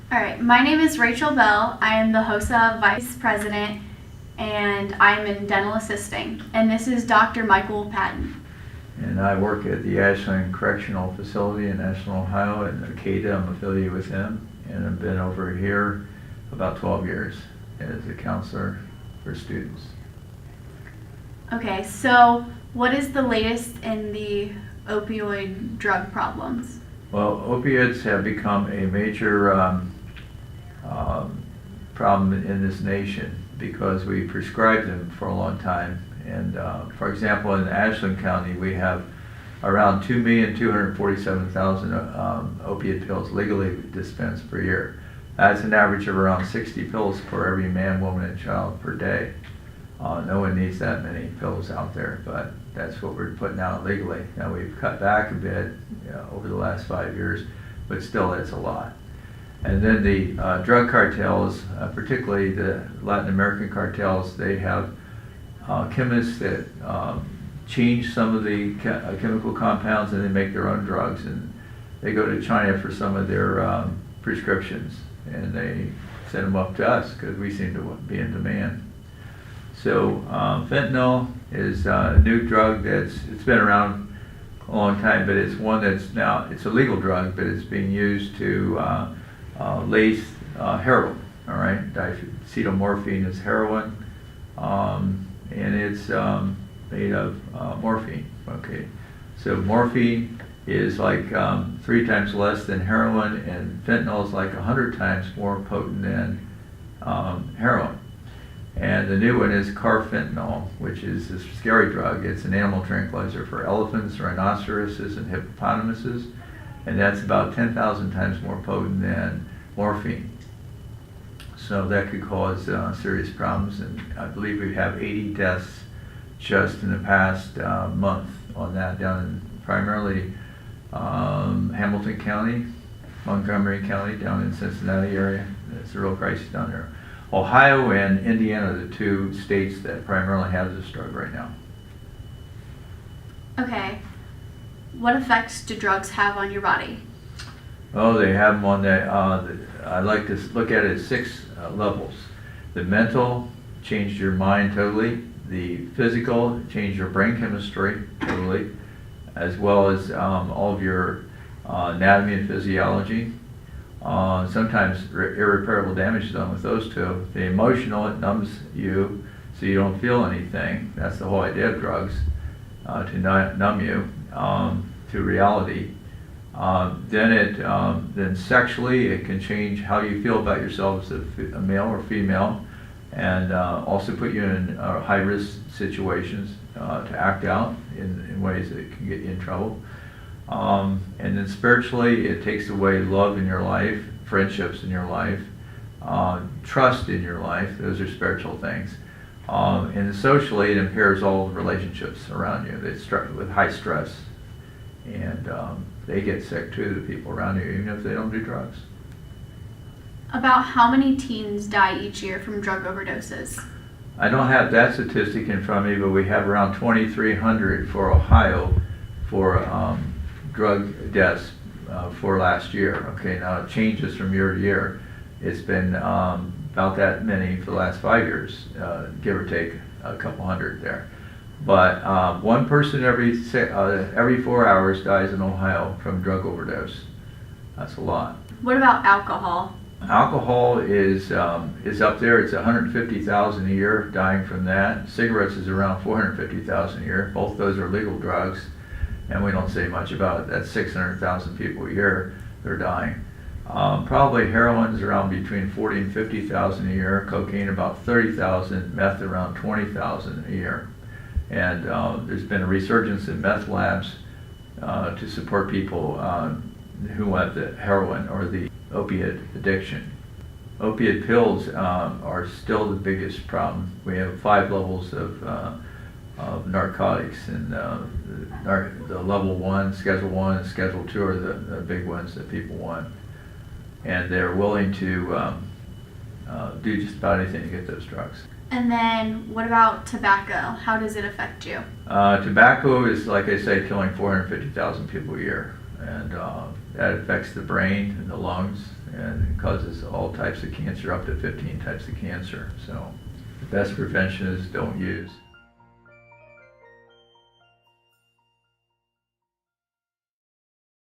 All right, my name is Rachel Bell. I am the HOSA Vice President, and I'm in dental assisting. And this is Dr. Michael Patton. And I work at the Ashland Correctional Facility in Ashland, Ohio, and Arcata. I'm affiliated with him, and I've been over here about 12 years as a counselor for students. Okay, so what is the latest in the opioid drug problems? Well, opiates have become a major problem in this nation because we prescribed them for a long time. And for example, in Ashland County, we have around 2,247,000 opiate pills legally dispensed per year. That's an average of around 60 pills for every man, woman, and child per day. No one needs that many pills out there, but that's what we're putting out legally. Now we've cut back a bit over the last 5 years, but still it's a lot. And then the drug cartels, particularly the Latin American cartels, they have chemists that change some of the chemical compounds and they make their own drugs, and they go to China for some of their prescriptions, and they send them up to us because we seem to be in demand. So fentanyl is a new drug it's been around a long time, but it's one that's now, it's a legal drug, but it's being used to lace heroin, all right? Acetaminophen is heroin, and it's made of morphine, okay? So morphine is like 3 times less than heroin, and fentanyl is like 100 times more potent than heroin. And the new one is carfentanil, which is a scary drug. It's an animal tranquilizer for elephants, rhinoceroses, and hippopotamuses, and that's about 10,000 times more potent than morphine. So that could cause serious problems, and I believe we have 80 deaths just in the past month on that, down in primarily Hamilton County, Montgomery County, down in Cincinnati area. It's a real crisis down there. Ohio and Indiana are the 2 states that primarily have this drug right now. Okay, what effects do drugs have on your body? Oh, they have them on that. I like to look at it at 6 levels. The mental changed your mind totally. The physical changed your brain chemistry totally, as well as all of your anatomy and physiology. Sometimes irreparable damage is done with those 2. The emotional, it numbs you so you don't feel anything. That's the whole idea of drugs, to numb you to reality. Then sexually, it can change how you feel about yourself as a male or female, and also put you in high-risk situations to act out in ways that can get you in trouble. And then spiritually, it takes away love in your life, friendships in your life, trust in your life. Those are spiritual things. And socially, it impairs all the relationships around you. They start with high stress, and they get sick too, the people around you, even if they don't do drugs. About how many teens die each year from drug overdoses? I don't have that statistic in front of me, but we have around 2,300 for Ohio for drug deaths for last year. Okay, now it changes from year to year. It's been about that many for the last 5 years, give or take a couple hundred there. But 1 person every 4 hours dies in Ohio from drug overdose. That's a lot. What about alcohol? Alcohol is up there. It's 150,000 a year dying from that. Cigarettes is around 450,000 a year. Both those are legal drugs, and we don't say much about it. That's 600,000 people a year that are dying. Probably heroin's around between 40 and 50,000 a year. Cocaine about 30,000. Meth around 20,000 a year. And there's been a resurgence in meth labs to support people who have the heroin or the opiate addiction. Opiate pills are still the biggest problem. We have 5 levels of narcotics, and the level 1, Schedule 1, and Schedule 2 are the big ones that people want. And they're willing to do just about anything to get those drugs. And then what about tobacco? How does it affect you? Tobacco is, like I say, killing 450,000 people a year, and that affects the brain and the lungs and it causes all types of cancer, up to 15 types of cancer. So the best prevention is don't use.